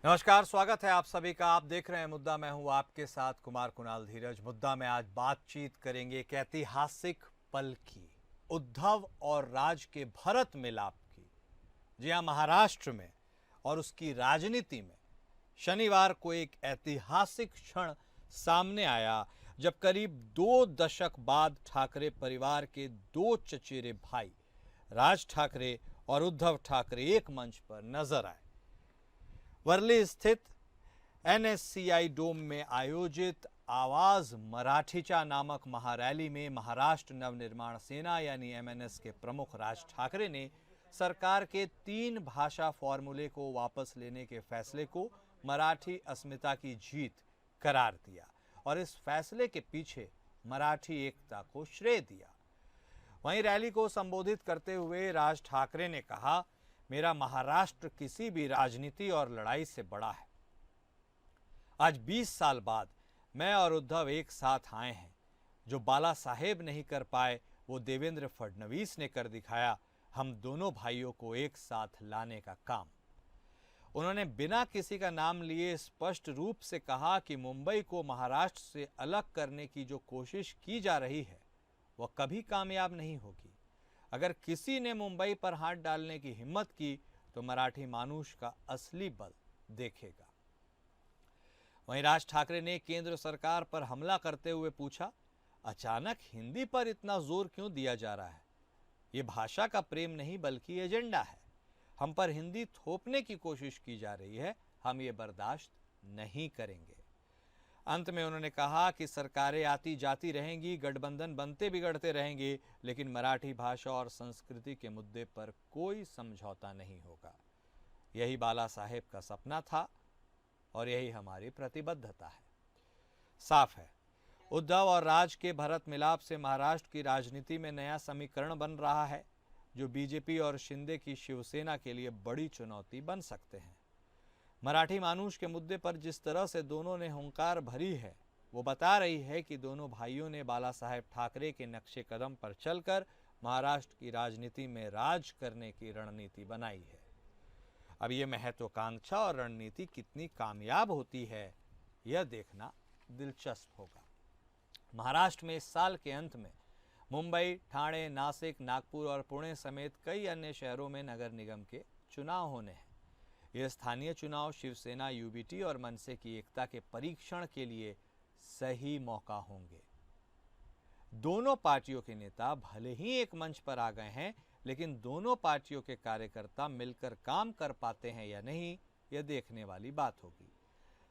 नमस्कार, स्वागत है आप सभी का। आप देख रहे हैं मुद्दा। मैं हूं आपके साथ कुमार कुणाल धीरज। मुद्दा में आज बातचीत करेंगे एक ऐतिहासिक पल की, उद्धव और राज के भरत मिलाप की। जी हां, महाराष्ट्र में और उसकी राजनीति में शनिवार को एक ऐतिहासिक क्षण सामने आया जब करीब 2 दशक बाद ठाकरे परिवार के दो चचेरे भाई राज ठाकरे और उद्धव ठाकरे एक मंच पर नजर आए। वर्ली स्थित एनएससीआई डोम में आयोजित आवाज मराठीचा नामक महारैली में महाराष्ट्र नवनिर्माण सेना यानी एमएनएस के प्रमुख राज ठाकरे ने सरकार के 3 भाषा फॉर्मूले को वापस लेने के फैसले को मराठी अस्मिता की जीत करार दिया और इस फैसले के पीछे मराठी एकता को श्रेय दिया। वहीं रैली को संबोधित करते हुए राज ठाकरे ने कहा, मेरा महाराष्ट्र किसी भी राजनीति और लड़ाई से बड़ा है। आज 20 साल बाद मैं और उद्धव एक साथ आए हैं। जो बाला साहेब नहीं कर पाए वो देवेंद्र फडणवीस ने कर दिखाया। हम दोनों भाइयों को एक साथ लाने का काम। उन्होंने बिना किसी का नाम लिए स्पष्ट रूप से कहा कि मुंबई को महाराष्ट्र से अलग करने की जो कोशिश की जा रही है वह कभी कामयाब नहीं होगी। अगर किसी ने मुंबई पर हाथ डालने की हिम्मत की तो मराठी मानुष का असली बल देखेगा। वहीं राज ठाकरे ने केंद्र सरकार पर हमला करते हुए पूछा, अचानक हिंदी पर इतना जोर क्यों दिया जा रहा है? ये भाषा का प्रेम नहीं बल्कि एजेंडा है। हम पर हिंदी थोपने की कोशिश की जा रही है। हम ये बर्दाश्त नहीं करेंगे। अंत में उन्होंने कहा कि सरकारें आती जाती रहेंगी, गठबंधन बनते बिगड़ते रहेंगे, लेकिन मराठी भाषा और संस्कृति के मुद्दे पर कोई समझौता नहीं होगा। यही बाला साहेब का सपना था और यही हमारी प्रतिबद्धता है। साफ है, उद्धव और राज के भरत मिलाप से महाराष्ट्र की राजनीति में नया समीकरण बन रहा है, जो बीजेपी और शिंदे की शिवसेना के लिए बड़ी चुनौती बन सकते हैं। मराठी मानुष के मुद्दे पर जिस तरह से दोनों ने हुंकार भरी है वो बता रही है कि दोनों भाइयों ने बाला साहेब ठाकरे के नक्शे कदम पर चलकर महाराष्ट्र की राजनीति में राज करने की रणनीति बनाई है। अब ये महत्वाकांक्षा और रणनीति कितनी कामयाब होती है यह देखना दिलचस्प होगा। महाराष्ट्र में इस साल के अंत में मुंबई, ठाणे, नासिक, नागपुर और पुणे समेत कई अन्य शहरों में नगर निगम के चुनाव होने हैं। ये स्थानीय चुनाव शिवसेना, यूबीटी और मनसे की एकता के परीक्षण के लिए सही मौका होंगे। दोनों पार्टियों के नेता भले ही एक मंच पर आ गए हैं, लेकिन दोनों पार्टियों के कार्यकर्ता मिलकर काम कर पाते हैं या नहीं, यह देखने वाली बात होगी।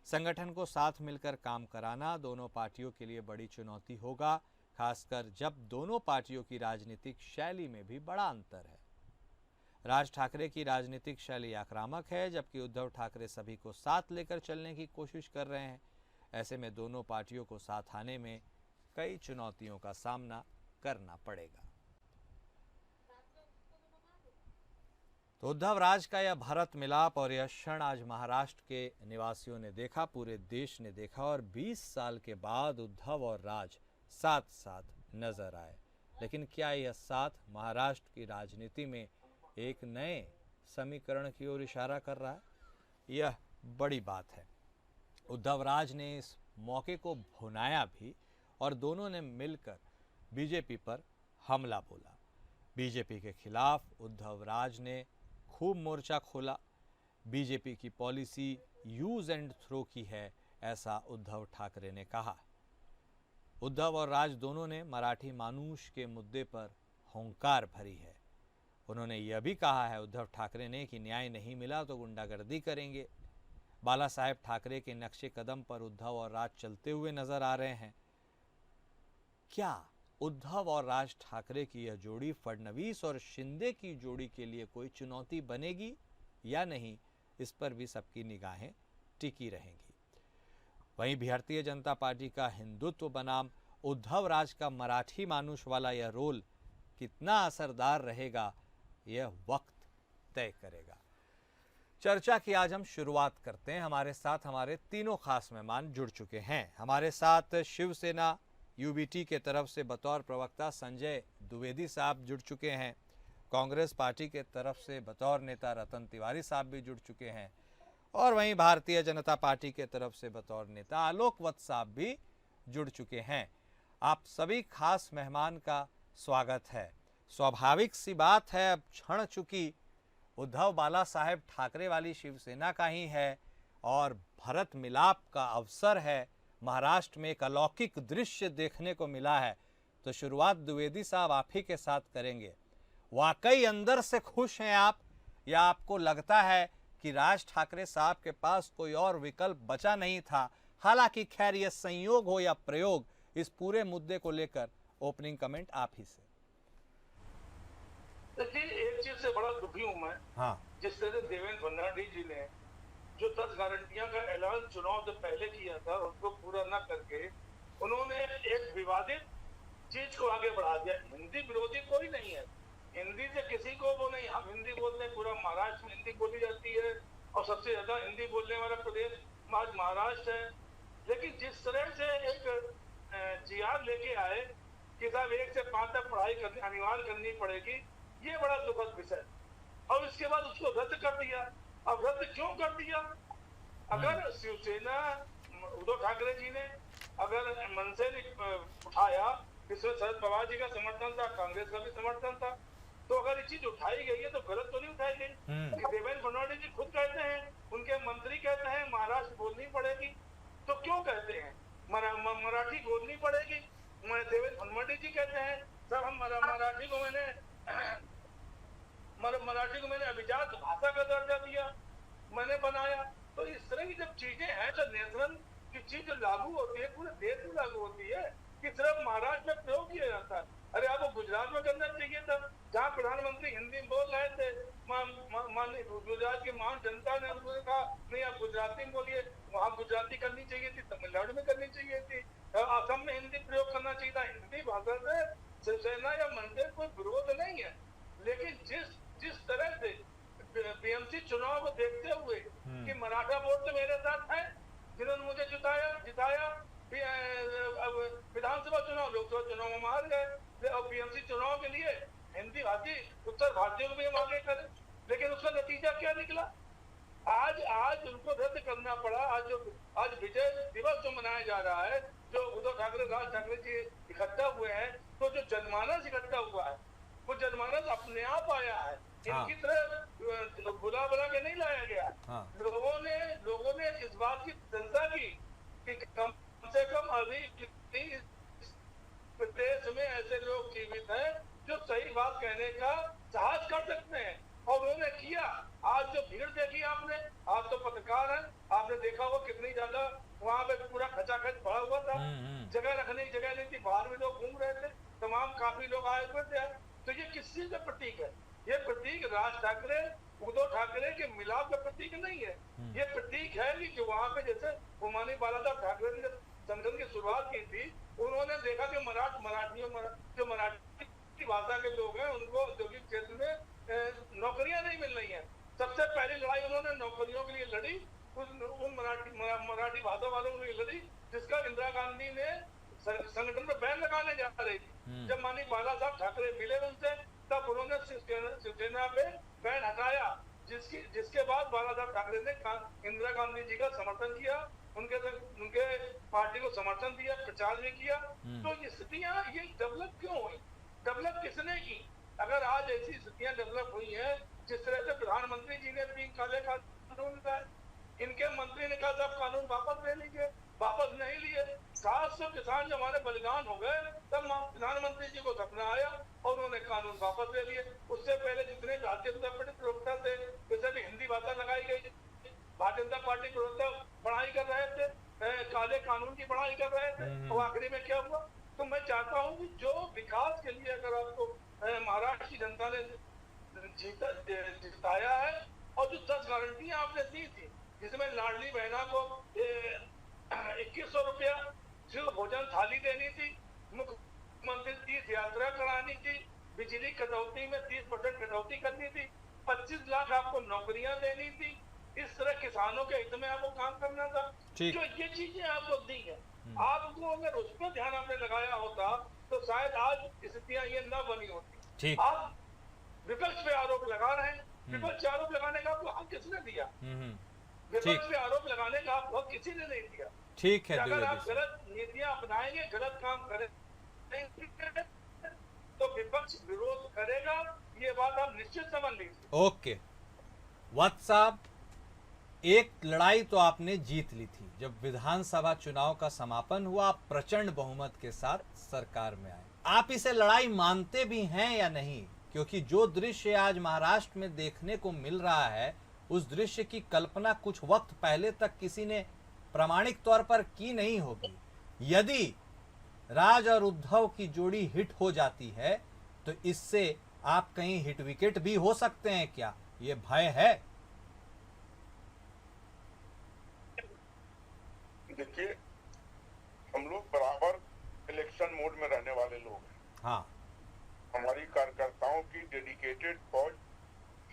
संगठन को साथ मिलकर काम कराना दोनों पार्टियों के लिए बड़ी चुनौती होगा, खासकर जब दोनों पार्टियों की राजनीतिक शैली में भी बड़ा अंतर है। राज ठाकरे की राजनीतिक शैली आक्रामक है, जबकि उद्धव ठाकरे सभी को साथ लेकर चलने की कोशिश कर रहे हैं। ऐसे में दोनों पार्टियों को साथ आने में कई चुनौतियों का सामना करना पड़ेगा। तो उद्धव राज का यह भारत मिलाप और यह क्षण आज महाराष्ट्र के निवासियों ने देखा, पूरे देश ने देखा और 20 साल के बाद उद्धव और राज साथ साथ नजर आए। लेकिन क्या यह साथ महाराष्ट्र की राजनीति में एक नए समीकरण की ओर इशारा कर रहा है? यह बड़ी बात है। उद्धव राज ने इस मौके को भुनाया भी और दोनों ने मिलकर बीजेपी पर हमला बोला। बीजेपी के खिलाफ उद्धव राज ने खूब मोर्चा खोला। बीजेपी की पॉलिसी यूज एंड थ्रो की है, ऐसा उद्धव ठाकरे ने कहा। उद्धव और राज दोनों ने मराठी मानुष के मुद्दे पर हुंकार भरी है। उन्होंने यह भी कहा है, उद्धव ठाकरे ने, कि न्याय नहीं मिला तो गुंडागर्दी करेंगे। बाला साहेब ठाकरे के नक्शे कदम पर उद्धव और राज चलते हुए नजर आ रहे हैं। क्या उद्धव और राज ठाकरे की यह जोड़ी फडणवीस और शिंदे की जोड़ी के लिए कोई चुनौती बनेगी या नहीं, इस पर भी सबकी निगाहें टिकी रहेंगी। वहीं भारतीय जनता पार्टी का हिंदुत्व बनाम उद्धव राज का मराठी मानुष वाला यह रोल कितना असरदार रहेगा, यह वक्त तय करेगा। चर्चा की आज हम शुरुआत करते हैं। हमारे साथ हमारे तीनों खास मेहमान जुड़ चुके हैं। हमारे साथ शिवसेना यूबीटी के तरफ से बतौर प्रवक्ता संजय द्विवेदी साहब जुड़ चुके हैं। कांग्रेस पार्टी के तरफ से बतौर नेता रतन तिवारी साहब भी जुड़ चुके हैं और वहीं भारतीय जनता पार्टी के तरफ से बतौर नेता आलोक वत्स साहब भी जुड़ चुके हैं। आप सभी खास मेहमान का स्वागत है। स्वाभाविक सी बात है, अब क्षण चुकी उद्धव बाला साहेब ठाकरे वाली शिवसेना का ही है और भरत मिलाप का अवसर है। महाराष्ट्र में एक अलौकिक दृश्य देखने को मिला है। तो शुरुआत द्विवेदी साहब आप ही के साथ करेंगे। वाकई अंदर से खुश हैं आप, या आपको लगता है कि राज ठाकरे साहब के पास कोई और विकल्प बचा नहीं था? हालांकि खैर यह संयोग हो या प्रयोग, इस पूरे मुद्दे को लेकर ओपनिंग कमेंट आप ही से। देखिए, एक चीज से बड़ा दुखी हूं मैं। हाँ, जिस तरह देवेंद्र फडणवीस जी ने जो 10 गारंटियां का ऐलान चुनाव से पहले किया था, उसको पूरा न करके उन्होंने एक विवादित चीज को आगे बढ़ा दिया। हिंदी विरोधी कोई नहीं है, हिंदी से किसी को वो नहीं। हम हिंदी बोलते हैं, पूरा महाराष्ट्र में हिंदी बोली जाती है और सबसे ज्यादा हिंदी बोलने वाला प्रदेश आज महाराष्ट्र है। लेकिन जिस तरह से एक जीआर लेके आए कि साहब 1 से 5 तक पढ़ाई करनी अनिवार्य करनी पड़ेगी, ये बड़ा दुखद विषय। और इसके बाद उसको रद्द कर दिया। अब रद्द क्यों कर दिया? अगर शिवसेना उद्धव ठाकरे जी ने अगर मन से उठाया, जिसमें शरद पवार जी का समर्थन था, कांग्रेस का भी समर्थन था, तो अगर ये चीज उठाई गई है तो गलत तो नहीं उठाई गई। देवेंद्र फडणवीस जी खुद कहते हैं, उनके मंत्री कहते हैं महाराष्ट्र बोलनी पड़ेगी, तो क्यों कहते हैं मराठी बोलनी पड़ेगी? देवेंद्र फडणवीस जी कहते हैं सर हम मराठी को मैंने अभिजात भाषा का दर्जा दिया, मैंने बनाया। तो इस तरह की जब चीजें हैं तो नेशनल की चीज जो लागू होती है पूरे देश में लागू होती है, कि सिर्फ महाराष्ट्र में प्रयोग किया जाता है। अरे आपको गुजरात में करना चाहिए था, जहाँ प्रधानमंत्री हिंदी बोल रहे थे। गुजरात की महान जनता ने उन्होंने कहा नहीं आप गुजराती में बोलिए, वहाँ गुजराती करनी चाहिए थी, तमिलनाडु में करनी चाहिए थी, असम में हिंदी प्रयोग करना चाहिए था। हिंदी भाषा से शिवसेना या मन से कोई विरोध नहीं है, लेकिन जिस तरह से बीएमसी चुनाव को देखते हुए कि मराठा वोट तो मेरे साथ है, जिन्होंने मुझे जिताया विधानसभा चुनाव, लोकसभा चुनाव में हार गए, और बीएमसी चुनाव के लिए हिंदी भाषी उत्तर भारतीयों को भी हम आगे करें। लेकिन उसका नतीजा क्या निकला? आज उनको रद्द करना पड़ा। आज विजय दिवस जो मनाया जा रहा है, जो उद्धव ठाकरे राज ठाकरे जी इकट्ठा हुए हैं, तो जो जनमानस इकट्ठा हुआ है वो जनमानस अपने आप आया है। इनकी तरह बुला के नहीं लाया गया। लोगों ने इस बात की चिंता की कि कम से कम अभी प्रदेश में ऐसे लोग जीवित हैं जो सही बात कहने का साहस कर सकते हैं, और उन्होंने किया। आज जो भीड़ देखी आपने, आप तो पत्रकार हैं, आपने देखा होगा कितनी ज्यादा वहां पे पूरा खचाखच भरा हुआ था, जगह रखने की जगह नहीं थी, बाहर भी लोग घूम रहे थे, तमाम काफी लोग आए हुए थे। तो ये किस चीज का प्रतीक है? ये प्रतीक राज ठाकरे उद्धव ठाकरे के मिलाप का प्रतीक नहीं है। ये प्रतीक है कि वहां पे जैसे भूमानी बाला साहब ठाकरे ने संगठन की शुरुआत की थी, उन्होंने देखा कि जो मराठी भाषा के लोग हैं उनको औद्योगिक क्षेत्र में नौकरियां नहीं मिल रही हैं। सबसे पहली लड़ाई उन्होंने नौकरियों के लिए लड़ी, उन मराठी भाषा वालों के लिए लड़ी, जिसका इंदिरा गांधी ने संगठन पर बैन लगाने जा रही थी। जब मानी बाला साहब ठाकरे मिले उनसे, तब उन्होंने शिवसेना पे बैन हटाया, जिसके बाद बाला साहब ठाकरे ने इंदिरा गांधी जी का समर्थन किया, उनके पार्टी को समर्थन दिया, प्रचार भी किया। तो स्थितियां ये डेवलप क्यों हुई? डेवलप किसने की? अगर आज ऐसी स्थितियां डेवलप हुई है, जिस तरह से प्रधानमंत्री जी ने 3 काले कानून लाए, इनके मंत्री ने कहा साहब कानून वापस ले लीजिए, वापस नहीं लिए। 700 किसान जब हमारे बलिदान हो गए, तब प्रधानमंत्री जी को सपना आया और उन्होंने कानून वापस ले लिए। उससे पहले जितने भारतीय जनता पार्टी प्रवक्ता थे, जैसे भी हिंदी भाषा लगाई गई, भारतीय जनता पार्टी प्रवक्ता पढ़ाई कर रहे थे, काले कानून की पढ़ाई कर रहे थे, और आखिरी में क्या हुआ? तो मैं चाहता हूँ कि जो विकास के लिए अगर आपको महाराष्ट्र की जनता ने जिताया है, और जो 10 गारंटियां आपने दी थी, जिसमें लाडली बहना को 2100 रुपया सिर्फ भोजन थाली देनी थी, मुख्यमंत्री तीर्थ यात्रा करानी थी, बिजली कटौती में 30% कटौती करनी थी, 25 लाख आपको नौकरियां देनी थी, इस तरह किसानों के हित में आपको काम करना था। जो ये चीजें आपको दी है, आपको अगर उस पर ध्यान आपने लगाया होता तो शायद आज स्थितियां ये न बनी होती। आप विपक्ष पे आरोप लगा रहे हैं, विपक्ष आरोप लगाने का आपको हक किसने दिया? विपक्ष पे आरोप लगाने का आपको किसी ने नहीं दिया। ठीक है अगर आप द्विवेदी गलत नीतियां अपनाएंगे, गलत काम करेंगे, तो विपक्ष विरोध करेगा, ये बात आप निश्चित समझ लीजिए। ओके वत्स साहब, एक लड़ाई तो आपने जीत ली थी जब विधानसभा चुनाव का समापन हुआ, आप प्रचंड बहुमत के साथ सरकार में आए। आप इसे लड़ाई मानते भी हैं या नहीं? क्योंकि जो दृश्य आज महाराष्ट्र में देखने को मिल रहा है, उस दृश्य की कल्पना कुछ वक्त पहले तक किसी ने प्रामाणिक तौर पर की नहीं होगी। यदि राज और उद्धव की जोड़ी हिट हो जाती है तो इससे आप कहीं हिट विकेट भी हो सकते हैं क्या? ये भय है? देखिए, हम लोग बराबर इलेक्शन मोड में रहने वाले लोग हैं। हाँ, हमारी कार्यकर्ताओं की डेडिकेटेड फौज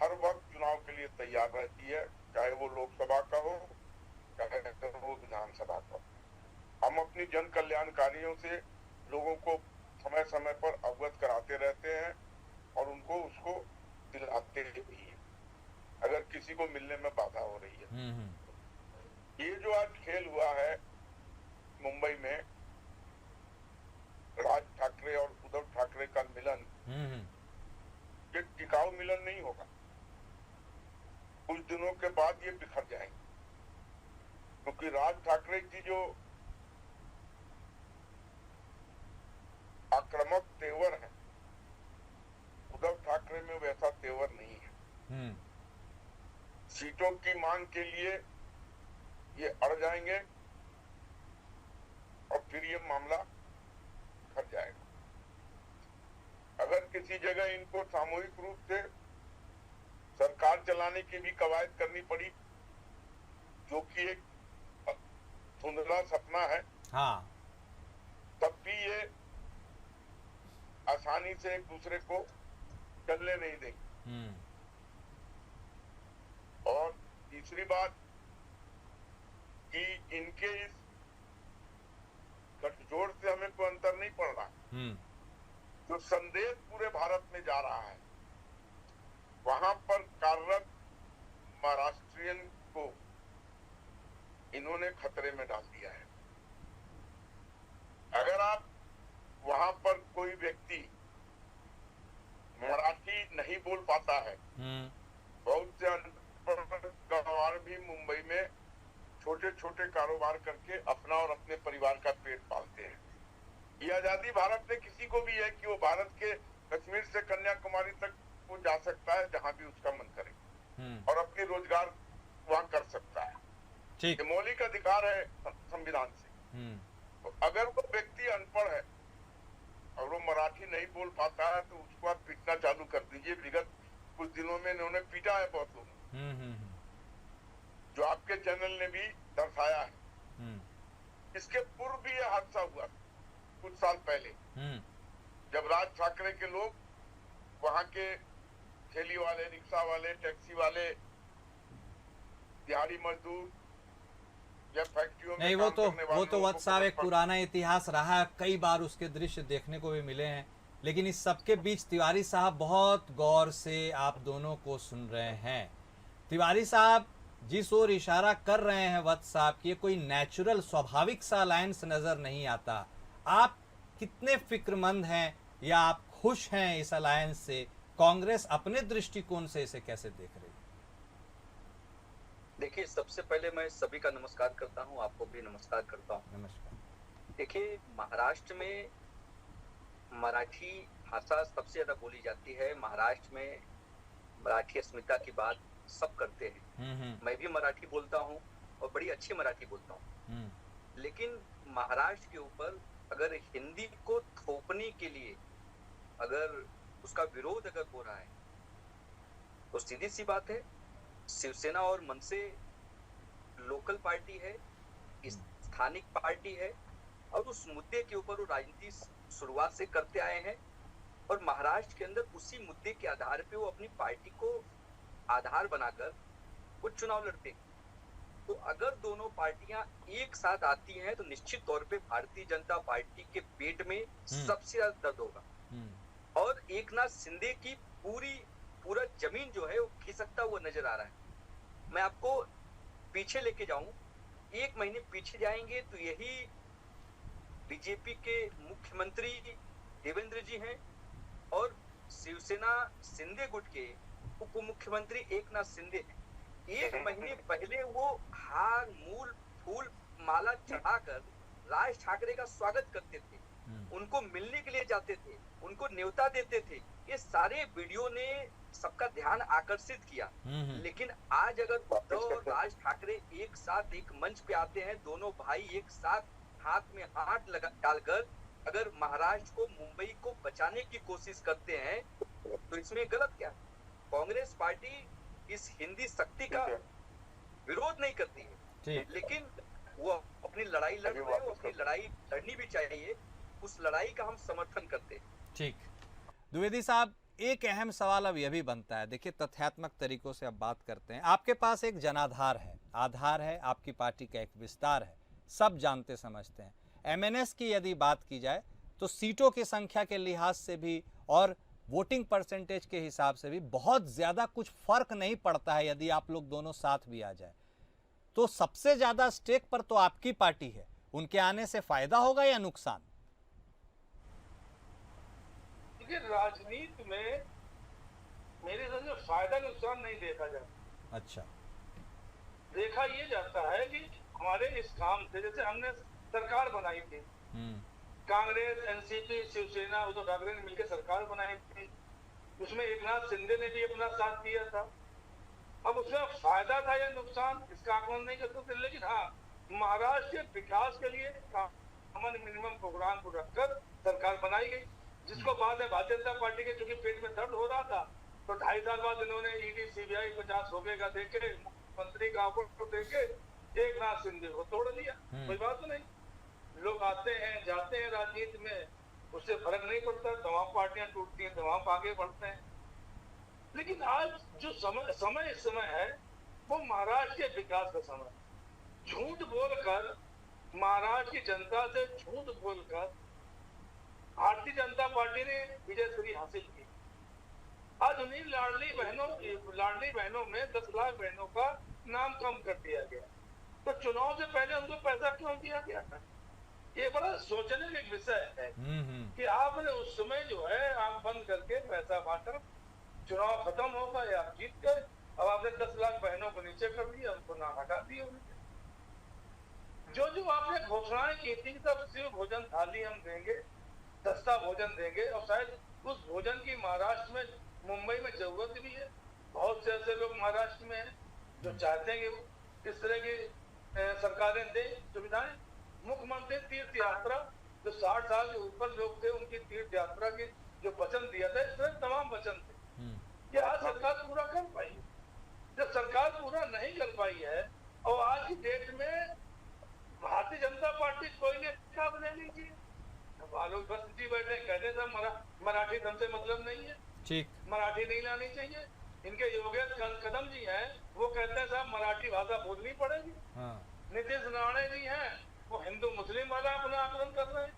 हर वक्त चुनाव के लिए तैयार रहती है, चाहे वो लोकसभा का हो, चाहे वो विधानसभा का हो। हम अपनी जन कल्याणकारियों से लोगों को समय समय पर अवगत कराते रहते हैं और उनको उसको दिलाते भी हैं अगर किसी को मिलने में बाधा हो रही है। ये जो आज खेल हुआ है मुंबई में, राज ठाकरे और उद्धव ठाकरे का मिलन, ये टिकाऊ मिलन नहीं होगा। कुछ दिनों के बाद ये बिखर जाएंगे, क्योंकि राज ठाकरे की जो आक्रामक तेवर है, उद्धव ठाकरे में वैसा तेवर नहीं है। सीटों की मांग के लिए ये अड़ जाएंगे और फिर ये मामला घर जाएगा। अगर किसी जगह इनको सामूहिक रूप से सरकार चलाने की भी कवायद करनी पड़ी, जो कि एक धुंधला सपना है, हाँ, तब भी ये आसानी से एक दूसरे को चलने नहीं देंगे। और तीसरी बात कि इनके इस गठजोड़ से हमें कोई अंतर नहीं पड़ रहा। जो संदेश पूरे भारत में जा रहा है, वहां पर कार्यरत महाराष्ट्रियन को इन्होंने खतरे में डाल दिया है। अगर आप वहां पर कोई व्यक्ति मराठी नहीं बोल पाता है, बहुत से अनपढ़ भी मुंबई में छोटे छोटे कारोबार करके अपना और अपने परिवार का पेट पालते हैं। ये आजादी भारत में किसी को भी है कि वो भारत के कश्मीर से कन्याकुमारी तक वो जा सकता है जहां भी उसका मन करे, और अपनी रोजगार वहां कर सकता है। ये मौलिक अधिकार है संविधान से। तो अगर वो व्यक्ति अनपढ़ है और वो मराठी नहीं बोल पाता है, तो उसको आप पीटना चालू कर दीजिए। विगत कुछ दिनों में इन्होंने पीटा है बहुत लोगों, जो आपके चैनल ने भी दर्शाया है। इसके पूर्व भी यह हादसा हुआ कुछ साल पहले, जब राज ठाकरे के लोग वहां के ठेली वाले, रिक्शा वाले, टैक्सी वाले, दिहाड़ी मजदूर या फैक्ट्रियों में नहीं, वो तो वत्स साहब एक पुराना इतिहास रहा है, कई बार उसके दृश्य देखने को भी मिले हैं। लेकिन इस सबके बीच तिवारी साहब बहुत गौर से आप दोनों को सुन रहे हैं। तिवारी साहब जिस ओर इशारा कर रहे हैं वत्स साहब की, कोई नेचुरल स्वाभाविक सा अलायंस नजर नहीं आता। आप कितने फिक्रमंद हैं या आप खुश हैं इस अलायंस से? कांग्रेस अपने दृष्टिकोण से इसे कैसे देख रही है? देखिए, सबसे पहले मैं सभी का नमस्कार करता हूं, आपको भी नमस्कार करता हूं। नमस्कार। देखिए, महाराष्ट्र में मराठी भाषा सबसे ज्यादा बोली जाती है। महाराष्ट्र में मराठी अस्मिता की बात सब करते हैं। मैं भी मराठी बोलता हूं और बड़ी अच्छी मराठी बोलता हूं। लेकिन महाराष्ट्र के ऊपर अगर हिंदी को थोपने के लिए अगर उसका विरोध अगर हो रहा है, तो सीधी सी बात है, शिवसेना और मनसे लोकल पार्टी है, स्थानिक पार्टी है, और उस मुद्दे के ऊपर वो राजनीति शुरुआत से करते आए हैं। और महाराष्ट्र के अंदर उसी मुद्दे के आधार पे वो अपनी पार्टी को आधार बनाकर वो चुनाव लड़ते हैं। तो अगर दोनों पार्टियां एक साथ आती हैं तो निश्चित तौर पे भारतीय जनता पार्टी के पेट में सबसे ज्यादा दर्द होगा। और एकनाथ शिंदे की पूरा जमीन जो है वो खिसकता हुआ नजर आ रहा है। मैं आपको पीछे लेके जाऊं, 1 महीने पीछे जाएंगे तो यही बीजेपी के मुख्यमंत्री देवेंद्र जी हैं और शिवसेना शिंदे गुट के उप मुख्यमंत्री एकनाथ शिंदे हैं। 1 महीने पहले वो हार मूल फूल माला चढ़ाकर राज ठाकरे का स्वागत करते थे, उनको मिलने के लिए जाते थे, उनको न्योता देते थे। ये सारे वीडियो ने सबका ध्यान आकर्षित किया। लेकिन आज अगर उद्धव और राज ठाकरे एक साथ एक मंच पे आते हैं, दोनों भाई एक साथ हाथ में हाथ डालकर अगर महाराष्ट्र को, मुंबई को बचाने की कोशिश करते हैं, तो इसमें गलत क्या? कांग्रेस पार्टी इस हिंदी शक्ति का विरोध नहीं करती है, लेकिन वो अपनी लड़ाई लड़ रहे हैं, अपनी लड़ाई लड़नी भी चाहिए, उस लड़ाई का हम समर्थन करते हैं। ठीक। द्विवेदी साहब, एक अहम सवाल अब यह भी बनता है, देखिए तथ्यात्मक तरीकों से अब बात करते हैं। आपके पास एक जनाधार है, आधार है, आपकी पार्टी का एक विस्तार है, सब जानते समझते हैं। एमएनएस की यदि बात की जाए तो सीटों की संख्या के लिहाज से भी और वोटिंग परसेंटेज के हिसाब से भी बहुत ज्यादा कुछ फर्क नहीं पड़ता है यदि आप लोग दोनों साथ भी आ जाए। तो सबसे ज्यादा स्टेक पर तो आपकी पार्टी है, उनके आने से फायदा होगा या नुकसान? राजनीति में मेरे समझ फायदा नुकसान नहीं देखा जाता। अच्छा, देखा ये जाता है कि हमारे इस काम से, जैसे हमने सरकार बनाई थी, कांग्रेस, एनसीपी, शिवसेना, उद्धव ठाकरे ने मिलकर सरकार बनाई थी, उसमें एकनाथ शिंदे ने भी अपना साथ दिया था। अब उसमें फायदा था या नुकसान, इसका आकलन नहीं कर सकते, लेकिन हाँ, महाराष्ट्र के विकास के लिए कॉमन मिनिमम प्रोग्राम को रखकर सरकार बनाई गई, जिसको बाद में भारतीय जनता पार्टी के चूंकि पेट में दर्द हो रहा था, तो 2.5 साल बाद इन्होंने ईडी, सीबीआई 50 रुपए का देके, मुख्यमंत्री का ऑफर देके एकनाथ शिंदे को तोड़ दिया। कोई बात नहीं, लोग आते हैं जाते हैं राजनीति में, उससे फर्क नहीं पड़ता, तमाम पार्टियां टूटती हैं, तमाम आगे बढ़ते हैं। लेकिन आज जो समय इस समय है वो महाराष्ट्र के विकास का समय। झूठ बोलकर महाराष्ट्र की जनता से झूठ बोलकर भारतीय जनता पार्टी ने विजय श्री हासिल की। आज उन्हीं लाडली बहनों में 10 लाख बहनों का नाम कम कर दिया गया, तो चुनाव से पहले उनको पैसा क्यों दिया गया था? ये बड़ा सोचने का विषय है कि आपने उस समय जो है आंख बंद करके पैसा बांटा, चुनाव खत्म होगा या आप जीत गए, अब आपने 10 लाख बहनों को नीचे कर दिया, उनको नाम हटा दिए। जो आपने घोषणाएं की थी कि तब शिव भोजन थाली हम देंगे, सस्ता भोजन देंगे, और शायद उस भोजन की महाराष्ट्र में, मुंबई में जरूरत भी है। बहुत से ऐसे लोग महाराष्ट्र में हैं जो चाहते हैं कि इस तरह की सरकारें दें सुविधाएं। मुख्यमंत्री तीर्थ यात्रा, जो 60 साल के ऊपर लोग थे, उनकी तीर्थ यात्रा की जो वचन दिया था, इस तरह तमाम वचन थे, ये आज सरकार पूरा कर पाई। जब सरकार पूरा नहीं कर पाई है और आज की डेट में भारतीय जनता पार्टी कोई नेता बने लीजिए, लोग बस जी बैठे कहते थे मराठी धर्म से मतलब नहीं है, ठीक, मराठी नहीं लानी चाहिए। इनके योगेश कदम जी हैं, वो कहते हैं साहब मराठी भाषा बोलनी पड़ेगी। नीतीश राणे जी हैं, वो हिंदू मुस्लिम वाला अपना आकलन कर रहे हैं,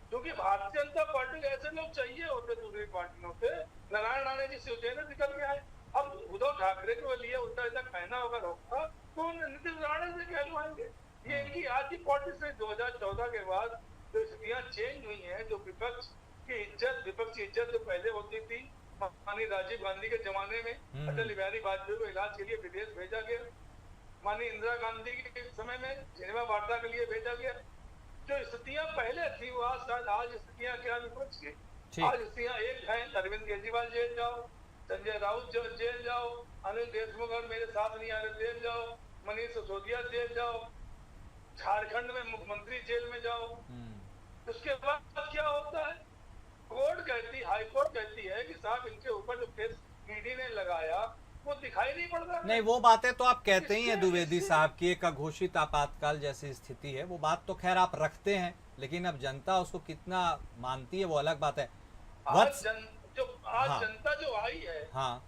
क्योंकि भारतीय जनता पार्टी के ऐसे लोग चाहिए होते दूसरी पार्टियों से। नारायण राणे जी शिवसेना निकल के आए, अब उद्धव ठाकरे के लिए उल्टा ऐसा कहना होगा रोका, तो नीतीश राणे से कहलवाएंगे। ये इनकी आज की पॉलिटिक्स में 2014 के बाद जो स्थितियां चेंज हुई हैं, जो विपक्ष की इज्जत जो पहले होती थी, माननीय राजीव गांधी के जमाने में अटल बिहारी वाजपेयी को इलाज के लिए विदेश भेजा गया, माननीय इंदिरा गांधी के समय में जिनेवा वार्ता के लिए भेजा गया। जो स्थितियां पहले थी वो आज स्थितियां क्या विपक्ष की, आज स्थितियां एक है, अरविंद केजरीवाल जेल जाओ, संजय राउत जेल जाओ, अनिल देशमुख और मेरे साथ नहीं आ रहे जेल जाओ, मनीष सिसोदिया जेल जाओ, झारखंड में मुख्यमंत्री जेल में जाओ। उसके बाद क्या होता है, हाई कोर्ट कहती है कि साहब इनके ऊपर जो केस ईडी ने लगाया वो दिखाई नहीं पड़ रहा। नहीं, वो बातें तो आप कहते ही हैं द्विवेदी साहब की एक अघोषित आपातकाल जैसी स्थिति है, वो बात तो खैर आप रखते हैं, लेकिन अब जनता उसको कितना मानती है वो अलग बात है। आज जनता जो आई है,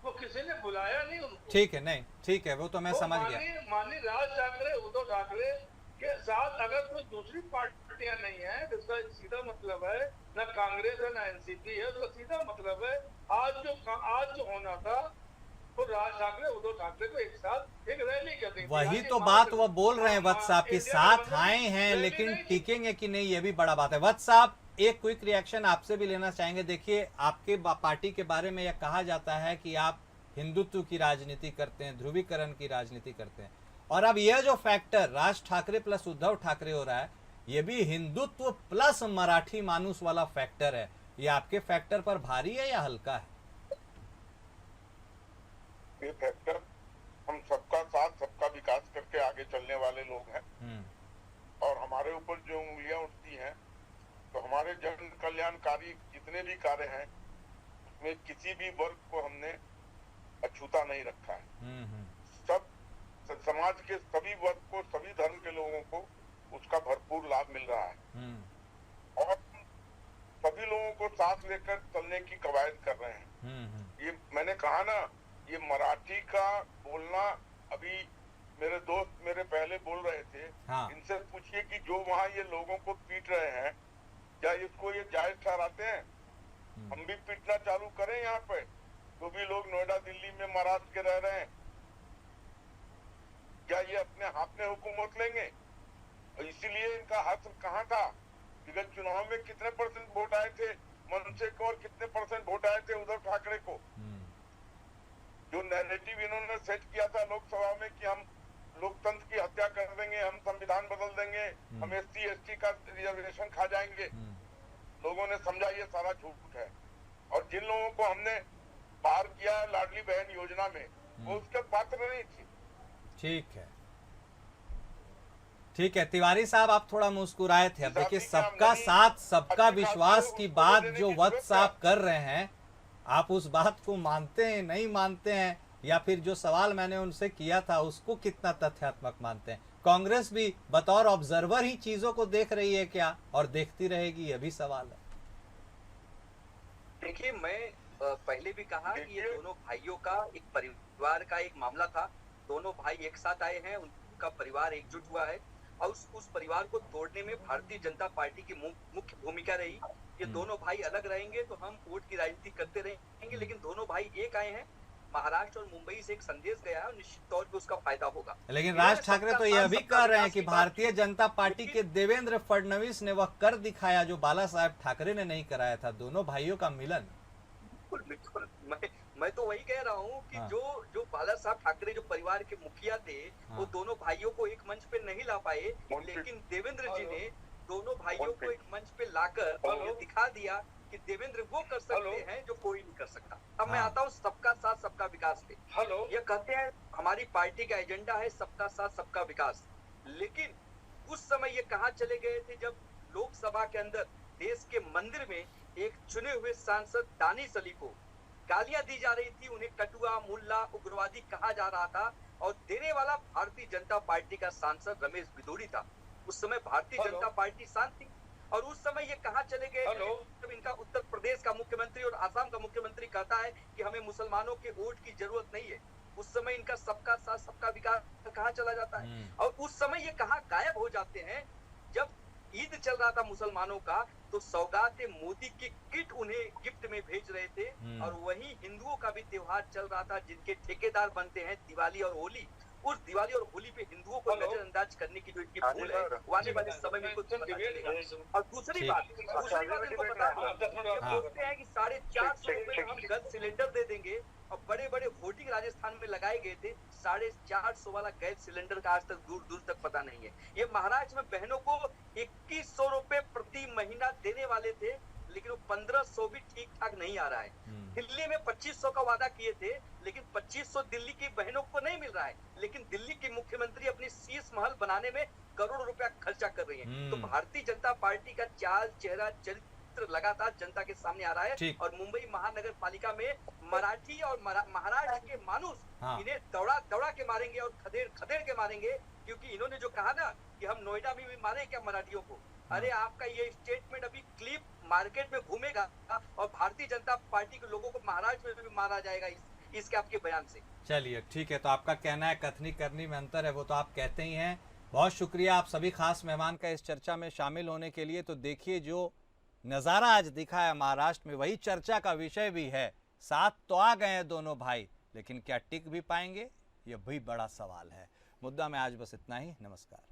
वो किसी ने बुलाया नहीं उनको। ठीक है, नहीं ठीक है, वो तो मैं समझ गया। माननीय राज ठाकरे, उद्धव ठाकरे के साथ अगर कोई दूसरी पार्टियां नहीं है, तो इसका सीधा मतलब है ना कांग्रेस है ना एनसीपी है, उसका सीधा मतलब है आज जो होना था तो राज ठाकरे उद्धव ठाकरे को एक साथ एक रैली कर दी। वही तो बात वह बोल रहे हैं वत्स साहब के साथ आए हैं, लेकिन टिकेंगे कि नहीं ये भी बड़ा बात है। वत्स साहब, एक क्विक रिएक्शन आपसे भी लेना चाहेंगे। देखिए, आपके पार्टी के बारे में यह कहा जाता है कि आप हिंदुत्व की राजनीति करते हैं, ध्रुवीकरण की राजनीति करते हैं, और अब यह जो फैक्टर राज ठाकरे प्लस उद्धव ठाकरे हो रहा है, ये भी हिंदुत्व प्लस मराठी मानुस वाला फैक्टर है। ये आपके फैक्टर पर भारी है या हल्का है? ये फैक्टर, हम सबका साथ सबका विकास करके आगे चलने वाले लोग हैं, और हमारे ऊपर जो उंगलियां उठती हैं तो हमारे जन कल्याणकारी जितने भी कार्य हैं उसमें किसी भी वर्ग को हमने अछूता नहीं रखा है। सब समाज के सभी वर्ग को, सभी धर्म के लोगों को उसका भरपूर लाभ मिल रहा है, और सभी लोगों को साथ लेकर चलने की कवायद कर रहे हैं। ये मैंने कहा ना, ये मराठी का बोलना, अभी मेरे दोस्त मेरे पहले बोल रहे थे, हाँ। इनसे पूछिए कि जो वहाँ ये लोगों को पीट रहे हैं, क्या इसको ये जायज ठहराते हैं? हम भी पीटना चालू करें यहाँ पे, जो भी लोग नोएडा दिल्ली में महाराष्ट्र के रह रहे हैं, क्या ये अपने हाथ में हुकूमत लेंगे? इसीलिए इनका हाथ कहाँ था? विगत चुनाव में कितने % वोट आए थे मनसे को, और कितने % वोट आए थे उद्धव ठाकरे को? जो नैरेटिव इन्होंने सेट किया था लोकसभा में कि हम लोकतंत्र की हत्या कर देंगे, हम संविधान बदल देंगे, हम SC ST का रिजर्वेशन खा जाएंगे, लोगों ने समझा ये सारा झूठ है। और जिन लोगों को हमने पार किया लाडली बहन योजना में, वो उसके पात्र नहीं थी। ठीक है, ठीक है। तिवारी साहब, आप थोड़ा मुस्कुराए थे। अब देखिए, सबका साथ सबका विश्वास की बात जो वत्स साहब कर रहे हैं, आप उस बात को मानते हैं, नहीं मानते हैं, या फिर जो सवाल मैंने उनसे किया था उसको कितना तथ्यात्मक मानते हैं? कांग्रेस भी बतौर ऑब्जर्वर ही चीजों को देख रही है क्या, और देखती रहेगी, यह भी सवाल है। देखिए, मैं पहले भी कहा कि ये दोनों भाइयों का एक परिवार का एक मामला था। दोनों भाई एक साथ आए हैं, उनका परिवार एकजुट हुआ है, और उस परिवार को तोड़ने में भारतीय जनता पार्टी की मुख्य भूमिका रही। ये दोनों भाई अलग रहेंगे तो हम वोट की राजनीति करते रहेंगे, लेकिन दोनों भाई एक आए हैं। महाराष्ट्र और मुंबई से एक संदेश गया है, निश्चित तौर पे उसका फायदा होगा। लेकिन राज ठाकरे तो यह भी कह रहे हैं कि भारतीय जनता पार्टी के देवेंद्र फडणवीस ने वह कर दिखाया जो बाला साहेब ठाकरे ने नहीं कराया था। दोनों भाइयों का मिलन। बिल्कुल, मैं तो वही कह रहा हूँ कि जो बाला साहब ठाकरे जो परिवार के मुखिया थे, वो दोनों भाइयों को एक मंच पे नहीं ला पाए, लेकिन देवेंद्र जी ने दोनों भाइयों को एक मंच पे लाकर ये दिखा दिया कि देवेंद्र वो कर सकते हैं जो कोई नहीं कर सकता। अब मैं आता हूँ सबका साथ सबका विकास पे। ये कहते हैं हमारी पार्टी का एजेंडा है सबका साथ सबका विकास, लेकिन उस समय ये कहाँ चले गए थे जब लोकसभा के अंदर देश के मंदिर में एक चुने हुए सांसद दानिश अली को गालियां दी जा रही थी, उन्हें कटुआ, मुल्ला, उग्रवादी कहा जा रहा था, और देने वाला भारतीय जनता पार्टी का सांसद रमेश बिदोड़ी था। उस समय भारतीय जनता पार्टी शांत थी, और उस समय ये कहाँ चले गए जब इनका उत्तर प्रदेश का मुख्यमंत्री और आसाम का मुख्यमंत्री कहता है कि हमें मुसलमानों के वोट की जरूरत नहीं है। उस समय इनका सबका साथ सबका विकास कहाँ चला जाता है, और उस समय ये कहाँ गायब हो जाते हैं जब ईद चल रहा था मुसलमानों का, तो सौगात मोदी की किट उन्हें गिफ्ट में भेज रहे थे, और वहीं हिंदुओं का भी त्योहार चल रहा था जिनके ठेकेदार बनते हैं दिवाली और होली। उस दिवाली और होली पे हिंदुओं को नजरअंदाज करने की जो इनकी भूल है, वो आने वाले समय में कुछ पता चलेगा। और दूसरी बात इनको बता बोलते हैं कि 450 रुपए हम गैस सिलेंडर दे देंगे, और बड़े बड़े होर्डिंग राजस्थान में लगाए गए थे। 450 वाला गैस सिलेंडर का आज तक दूर दूर तक पता नहीं है। ये महाराष्ट्र में बहनों को 2100 रुपए प्रति महीना देने वाले थे, लेकिन वो 1500 भी ठीक ठाक नहीं आ रहा है। दिल्ली में 2500 का वादा किए थे, लेकिन 2500 दिल्ली की बहनों को नहीं मिल रहा है, लेकिन दिल्ली की मुख्यमंत्री अपनी शीश महल बनाने में करोड़ों रुपया खर्चा कर रही है। तो भारतीय जनता पार्टी का चाल, चेहरा, चरित्र लगातार जनता के सामने आ रहा है, और मुंबई महानगर पालिका में मराठी और महाराष्ट्र के मानुस इन्हें दौड़ा के मारेंगे और खदेड़ के मारेंगे, क्योंकि इन्होंने जो कहा ना कि हम नोएडा में भी मारे क्या मराठियों को। अरे आपका ये स्टेटमेंट अभी क्लिप मार्केट में घूमेगा, और भारतीय जनता पार्टी के लोगों को महाराष्ट्र में भी मारा जाएगा इसके आपके बयान से। चलिए ठीक है, तो आपका कहना है कथनी करनी में अंतर है, वो तो आप कहते ही हैं। बहुत शुक्रिया आप सभी खास मेहमान का इस चर्चा में शामिल होने के लिए। तो देखिए, जो नज़ारा आज दिखा है महाराष्ट्र में, वही चर्चा का विषय भी है। साथ तो आ गए हैं दोनों भाई, लेकिन क्या टिक भी पाएंगे, यह भी बड़ा सवाल है। मुद्दा में आज बस इतना ही। नमस्कार।